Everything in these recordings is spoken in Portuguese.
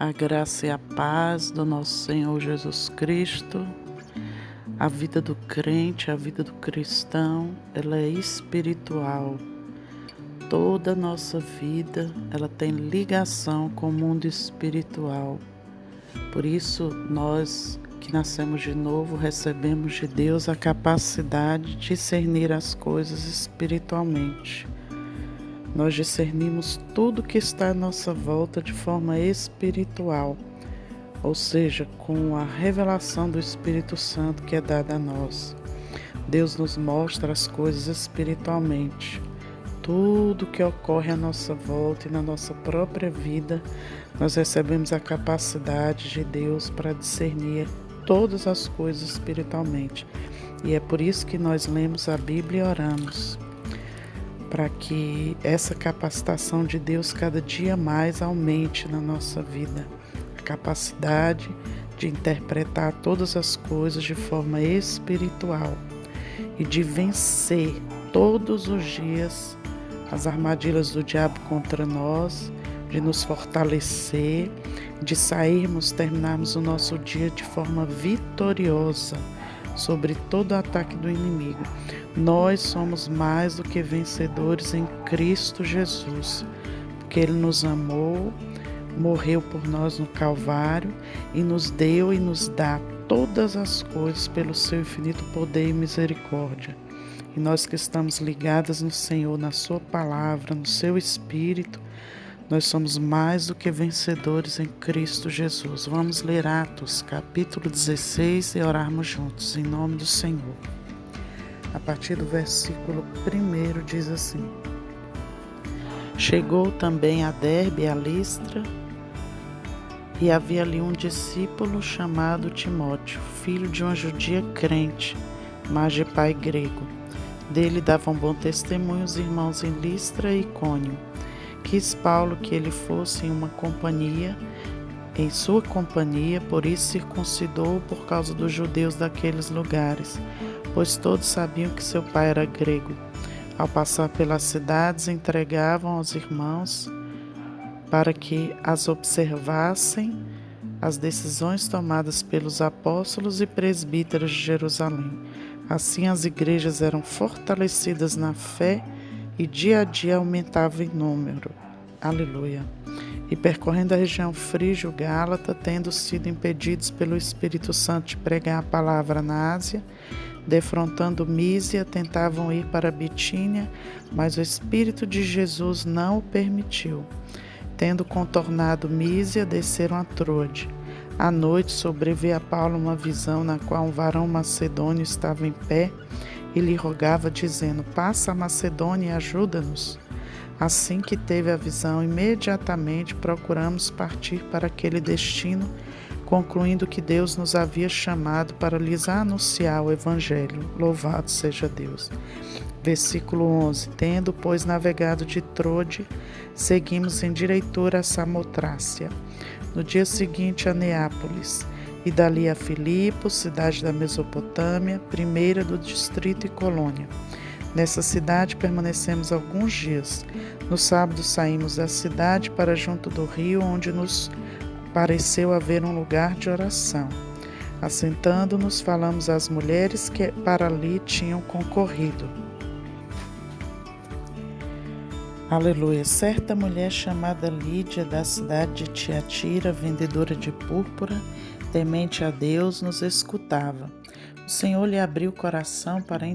A graça e a paz do nosso Senhor Jesus Cristo. A vida do crente, a vida do cristão, ela é espiritual. Toda a nossa vida, ela tem ligação com o mundo espiritual. Por isso, nós que nascemos de novo, recebemos de Deus a capacidade de discernir as coisas espiritualmente. Nós discernimos tudo que está à nossa volta de forma espiritual, ou seja, com a revelação do Espírito Santo que é dada a nós. Deus nos mostra as coisas espiritualmente. Tudo que ocorre à nossa volta e na nossa própria vida, nós recebemos a capacidade de Deus para discernir todas as coisas espiritualmente. E é por isso que nós lemos a Bíblia e oramos, para que essa capacitação de Deus cada dia mais aumente na nossa vida. A capacidade de interpretar todas as coisas de forma espiritual e de vencer todos os dias as armadilhas do diabo contra nós, de nos fortalecer, de terminarmos o nosso dia de forma vitoriosa sobre todo o ataque do inimigo. Nós somos mais do que vencedores em Cristo Jesus, porque Ele nos amou, morreu por nós no Calvário e nos deu e nos dá todas as coisas pelo seu infinito poder e misericórdia. E nós que estamos ligadas no Senhor, na sua palavra, no seu Espírito, nós somos mais do que vencedores em Cristo Jesus. Vamos ler Atos, capítulo 16 e orarmos juntos, em nome do Senhor. A partir do versículo 1 diz assim: Chegou também a Derbe e a Listra, e havia ali um discípulo chamado Timóteo, filho de uma judia crente, mas de pai grego. Dele davam bom testemunho os irmãos em Listra e Icônio. Quis Paulo que ele fosse em sua companhia, por isso circuncidou por causa dos judeus daqueles lugares, pois todos sabiam que seu pai era grego. Ao passar pelas cidades, entregavam aos irmãos para que as observassem as decisões tomadas pelos apóstolos e presbíteros de Jerusalém. Assim as igrejas eram fortalecidas na fé e dia a dia aumentava em número. Aleluia. E percorrendo a região frígio-gálata, tendo sido impedidos pelo Espírito Santo de pregar a palavra na Ásia, defrontando Mísia, tentavam ir para Bitínia, mas o Espírito de Jesus não o permitiu. Tendo contornado Mísia, desceram a Troade. À noite sobreveio a Paulo uma visão na qual um varão macedônio estava em pé e lhe rogava, dizendo: Passa a Macedônia e ajuda-nos. Assim que teve a visão, imediatamente procuramos partir para aquele destino, concluindo que Deus nos havia chamado para lhes anunciar o Evangelho. Louvado seja Deus. Versículo 11. Tendo, pois, navegado de Troade, seguimos em direitura a Samotrácia. No dia seguinte a Neápolis, e dali a Filipos, cidade da Mesopotâmia, primeira do distrito e colônia. Nessa cidade permanecemos alguns dias. No sábado saímos da cidade para junto do rio, onde nos pareceu haver um lugar de oração. Assentando-nos, falamos às mulheres que para ali tinham concorrido. Aleluia. Certa mulher chamada Lídia, da cidade de Tiatira, vendedora de púrpura, temente a Deus, nos escutava. O Senhor lhe abriu o coração para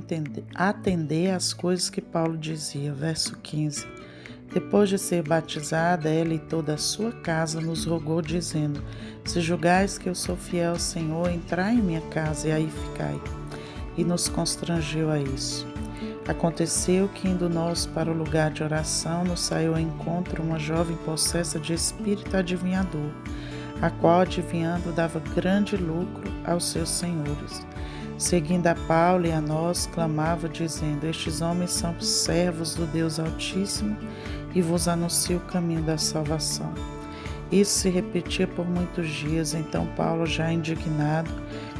atender às coisas que Paulo dizia. Verso 15. Depois de ser batizada, ela e toda a sua casa nos rogou, dizendo: Se julgais que eu sou fiel ao Senhor, entrai em minha casa e aí ficai. E nos constrangeu a isso. Aconteceu que, indo nós para o lugar de oração, nos saiu ao encontro uma jovem possessa de espírito adivinhador, a qual, adivinhando, dava grande lucro aos seus senhores. Seguindo a Paulo e a nós, clamava, dizendo: Estes homens são servos do Deus Altíssimo e vos anunciam o caminho da salvação. Isso se repetia por muitos dias. Então Paulo, já indignado,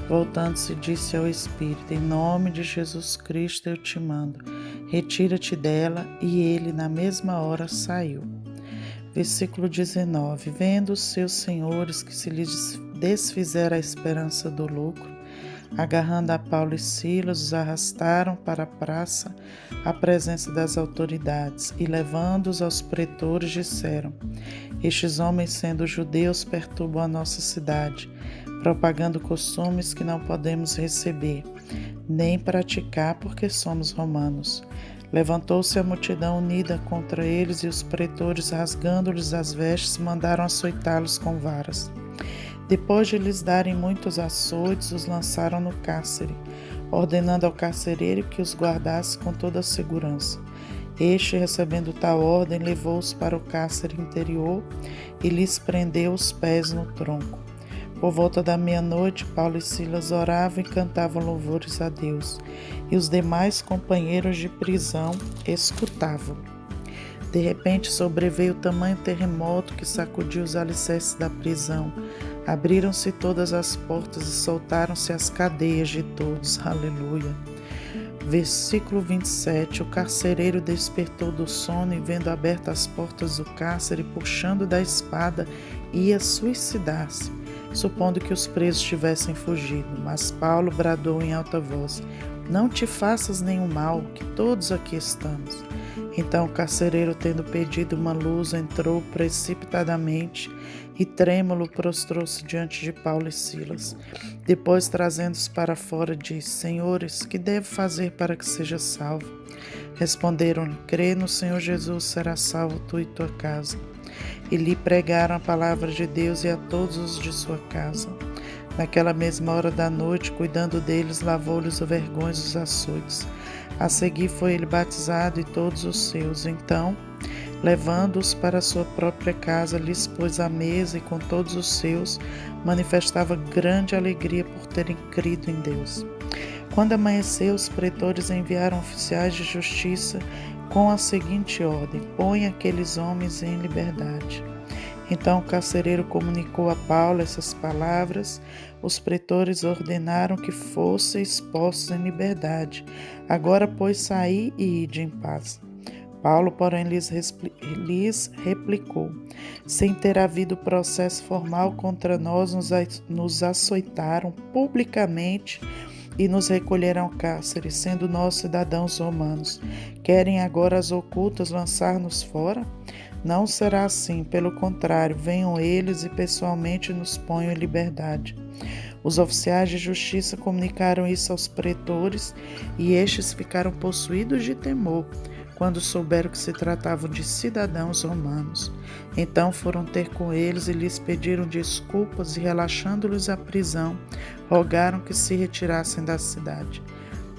voltando-se, disse ao Espírito: Em nome de Jesus Cristo eu te mando, retira-te dela. E ele, na mesma hora, saiu. Versículo 19. Vendo os seus senhores que se lhes desfizera a esperança do lucro, agarrando a Paulo e Silas, os arrastaram para a praça à presença das autoridades e, levando-os aos pretores, disseram: Estes homens, sendo judeus, perturbam a nossa cidade, propagando costumes que não podemos receber, nem praticar porque somos romanos. Levantou-se a multidão unida contra eles e os pretores, rasgando-lhes as vestes, mandaram açoitá-los com varas. Depois de lhes darem muitos açoites, os lançaram no cárcere, ordenando ao carcereiro que os guardasse com toda a segurança. Este, recebendo tal ordem, levou-os para o cárcere interior e lhes prendeu os pés no tronco. Por volta da meia-noite, Paulo e Silas oravam e cantavam louvores a Deus, e os demais companheiros de prisão escutavam. De repente sobreveio tamanho terremoto que sacudiu os alicerces da prisão. Abriram-se todas as portas e soltaram-se as cadeias de todos. Aleluia. Versículo 27. O carcereiro despertou do sono e, vendo abertas as portas do cárcere, puxando da espada, ia suicidar-se, supondo que os presos tivessem fugido. Mas Paulo bradou em alta voz: Não te faças nenhum mal, que todos aqui estamos. Então o carcereiro, tendo pedido uma luz, entrou precipitadamente e, trêmulo, prostrou-se diante de Paulo e Silas. Depois, trazendo-os para fora, disse: Senhores, que devo fazer para que seja salvo? Responderam-lhe: Crê no Senhor Jesus, serás salvo tu e tua casa. E lhe pregaram a palavra de Deus e a todos os de sua casa. Naquela mesma hora da noite, cuidando deles, lavou-lhes o vergonho dos açoites. A seguir foi ele batizado e todos os seus. Então, levando-os para sua própria casa, lhes pôs à mesa e com todos os seus manifestava grande alegria por terem crido em Deus. Quando amanheceu, os pretores enviaram oficiais de justiça com a seguinte ordem: Põe aqueles homens em liberdade. Então o carcereiro comunicou a Paulo essas palavras. Os pretores ordenaram que fossem expostos em liberdade. Agora, pois, saí e ide em paz. Paulo, porém, lhes replicou: Sem ter havido processo formal contra nós, nos açoitaram publicamente e nos recolheram ao cárcere, sendo nós cidadãos romanos. Querem agora as ocultas lançar-nos fora? Não será assim, pelo contrário, venham eles e pessoalmente nos ponham em liberdade. Os oficiais de justiça comunicaram isso aos pretores e estes ficaram possuídos de temor quando souberam que se tratavam de cidadãos romanos. Então foram ter com eles e lhes pediram desculpas e, relaxando-lhes a prisão, rogaram que se retirassem da cidade.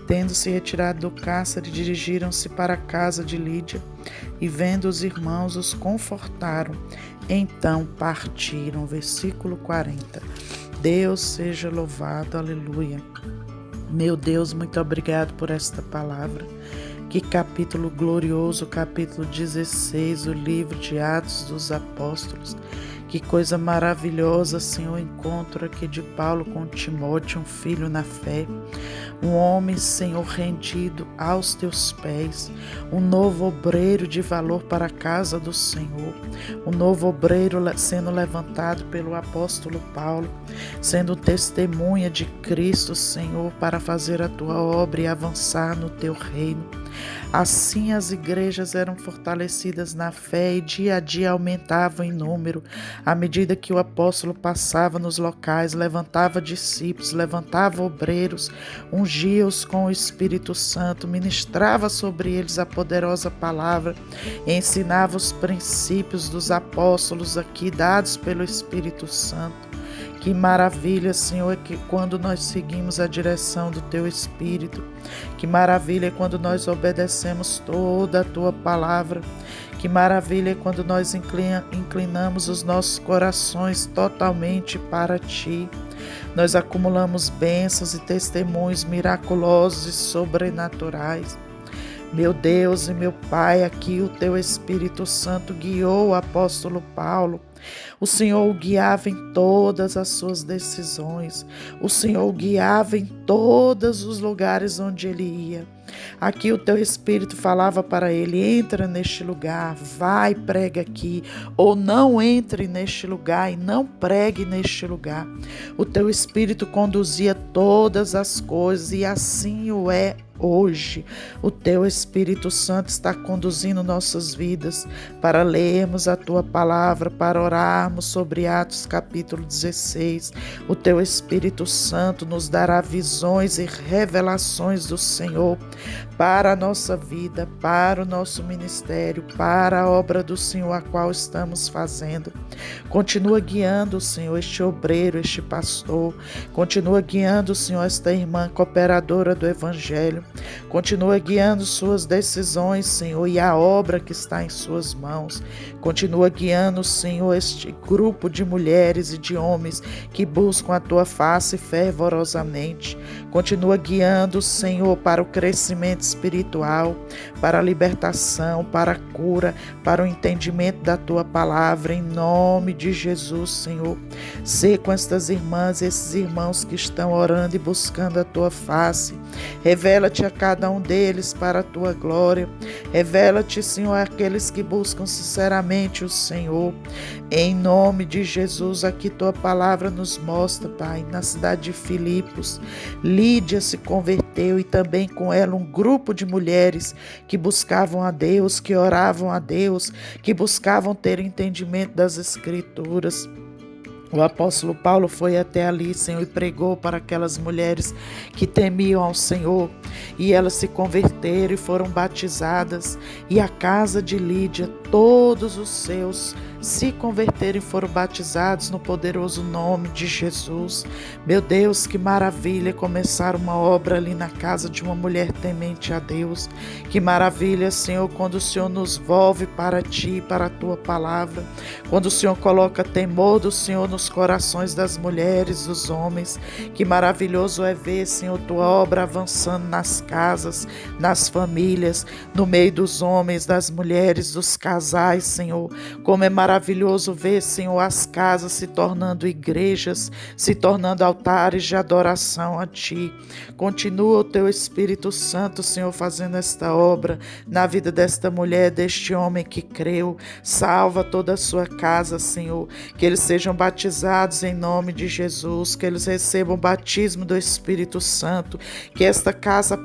Tendo-se retirado do cárcere, dirigiram-se para a casa de Lídia e, vendo os irmãos, os confortaram. Então partiram. Versículo 40. Deus seja louvado. Aleluia. Meu Deus, muito obrigado por esta palavra. Que capítulo glorioso, capítulo 16, o livro de Atos dos Apóstolos. Que coisa maravilhosa, Senhor, encontro aqui de Paulo com Timóteo, um filho na fé. Um homem, Senhor, rendido aos teus pés. Um novo obreiro de valor para a casa do Senhor. Um novo obreiro sendo levantado pelo apóstolo Paulo, sendo testemunha de Cristo, Senhor, para fazer a tua obra e avançar no teu reino. Assim as igrejas eram fortalecidas na fé e dia a dia aumentavam em número, à medida que o apóstolo passava nos locais, levantava discípulos, levantava obreiros, ungia-os com o Espírito Santo, ministrava sobre eles a poderosa palavra, ensinava os princípios dos apóstolos aqui dados pelo Espírito Santo. Que maravilha, Senhor, é que quando nós seguimos a direção do Teu Espírito. Que maravilha é quando nós obedecemos toda a Tua palavra. Que maravilha é quando nós inclinamos os nossos corações totalmente para Ti. Nós acumulamos bênçãos e testemunhos miraculosos e sobrenaturais. Meu Deus e meu Pai, aqui o Teu Espírito Santo guiou o apóstolo Paulo. O Senhor o guiava em todas as suas decisões. O Senhor o guiava em todos os lugares onde ele ia. Aqui o teu Espírito falava para ele: entra neste lugar, vai, prega aqui, ou não entre neste lugar e não pregue neste lugar. O teu Espírito conduzia todas as coisas e assim o é hoje. O teu Espírito Santo está conduzindo nossas vidas para lermos a tua palavra, para orarmos sobre Atos capítulo 16. O teu Espírito Santo nos dará visões e revelações do Senhor para a nossa vida, para o nosso ministério, para a obra do Senhor a qual estamos fazendo. Continua guiando, Senhor, este obreiro, este pastor. Continua guiando, Senhor, esta irmã cooperadora do Evangelho. Continua guiando suas decisões, Senhor, e a obra que está em suas mãos. Continua guiando, Senhor, este grupo de mulheres e de homens que buscam a tua face fervorosamente. Continua guiando, Senhor, para o crescimento espiritual, para a libertação, para a cura, para o entendimento da tua palavra, em nome de Jesus, Senhor. Sê com estas irmãs e esses irmãos que estão orando e buscando a tua face. Revela-te a cada um deles para a tua glória. Revela-te, Senhor, àqueles que buscam sinceramente o Senhor. Em nome de Jesus, aqui tua palavra nos mostra, Pai, na cidade de Filipos, Lídia se converteu e também com ela um grupo de mulheres que buscavam a Deus, que oravam a Deus, que buscavam ter entendimento das Escrituras. O apóstolo Paulo foi até ali, Senhor, e pregou para aquelas mulheres que temiam ao Senhor. E elas se converteram e foram batizadas. E a casa de Lídia, todos os seus se converteram e foram batizados no poderoso nome de Jesus. Meu Deus, que maravilha começar uma obra ali na casa de uma mulher temente a Deus. Que maravilha, Senhor, quando o Senhor nos volve para Ti, para a Tua palavra. Quando o Senhor coloca temor do Senhor nos corações das mulheres, dos homens. Que maravilhoso é ver, Senhor, Tua obra avançando nas casas, nas famílias, no meio dos homens, das mulheres, dos casais, Senhor. Como é maravilhoso ver, Senhor, as casas se tornando igrejas, se tornando altares de adoração a Ti. Continua o Teu Espírito Santo, Senhor, fazendo esta obra na vida desta mulher, deste homem que creu. Salva toda a sua casa, Senhor. Que eles sejam batizados em nome de Jesus, que eles recebam o batismo do Espírito Santo, que esta casa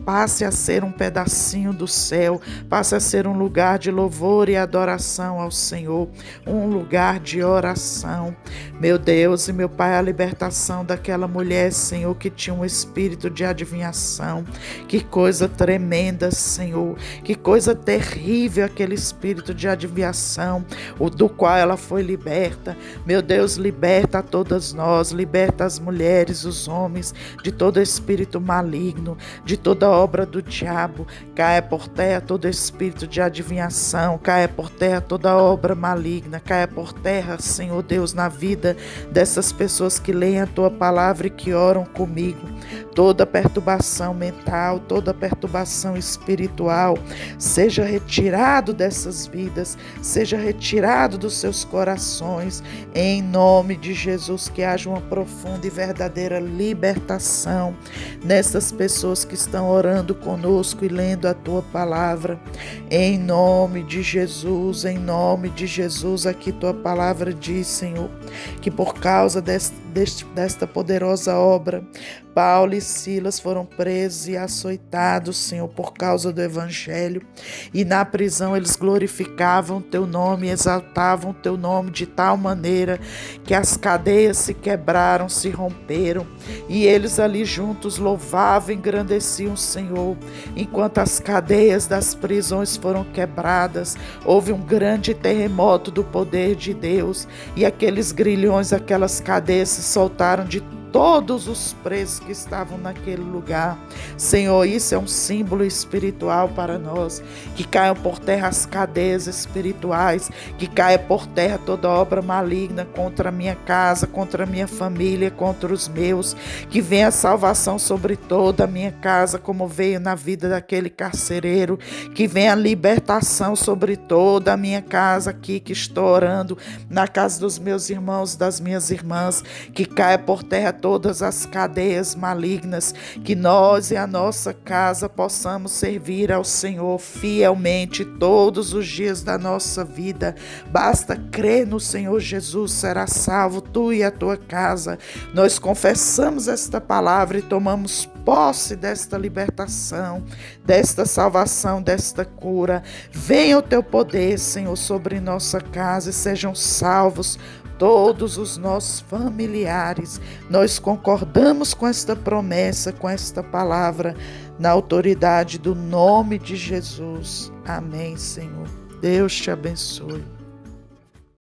passe a ser um pedacinho do céu, passe a ser um lugar de louvor e adoração ao Senhor, um lugar de oração. Meu Deus e meu Pai, a libertação daquela mulher, Senhor, que tinha um espírito de adivinhação. Que coisa tremenda, Senhor, que coisa terrível aquele espírito de adivinhação, do qual ela foi liberta. Meu Deus, liberta a todas nós, liberta as mulheres, os homens, de todo espírito maligno, de toda obra do diabo. Caia por terra todo espírito de adivinhação, caia por terra toda obra maligna, caia por terra, Senhor Deus, na vida dessas pessoas que leem a Tua palavra e que oram comigo. Toda perturbação mental, toda perturbação espiritual, seja retirado dessas vidas, seja retirado dos seus corações, em nome de Jesus, que haja uma profunda e verdadeira libertação nessas pessoas que estão orando conosco e lendo a Tua palavra, em nome de Jesus, aqui Tua palavra diz, Senhor, que por causa desta poderosa obra, Paulo e Silas foram presos e açoitados, Senhor, por causa do Evangelho. E na prisão eles glorificavam Teu nome, exaltavam Teu nome de tal maneira que as cadeias se quebraram, se romperam. E eles ali juntos louvavam e engrandeciam o Senhor. Enquanto as cadeias das prisões foram quebradas, houve um grande terremoto do poder de Deus. E aqueles grilhões, aquelas cadeias se soltaram de todos os presos que estavam naquele lugar. Senhor, isso é um símbolo espiritual para nós. Que caiam por terra as cadeias espirituais, que caia por terra toda obra maligna contra a minha casa, contra a minha família, contra os meus. Que venha a salvação sobre toda a minha casa, como veio na vida daquele carcereiro. Que venha a libertação sobre toda a minha casa aqui, que estou orando, na casa dos meus irmãos, das minhas irmãs. Que caia por terra todas as cadeias malignas, que nós e a nossa casa possamos servir ao Senhor fielmente todos os dias da nossa vida. Basta crer no Senhor Jesus, será salvo tu e a tua casa. Nós confessamos esta palavra e tomamos posse desta libertação, desta salvação, desta cura. Venha o teu poder, Senhor, sobre nossa casa e sejam salvos todos os nossos familiares. Nós concordamos com esta promessa, com esta palavra, na autoridade do nome de Jesus. Amém, Senhor. Deus te abençoe.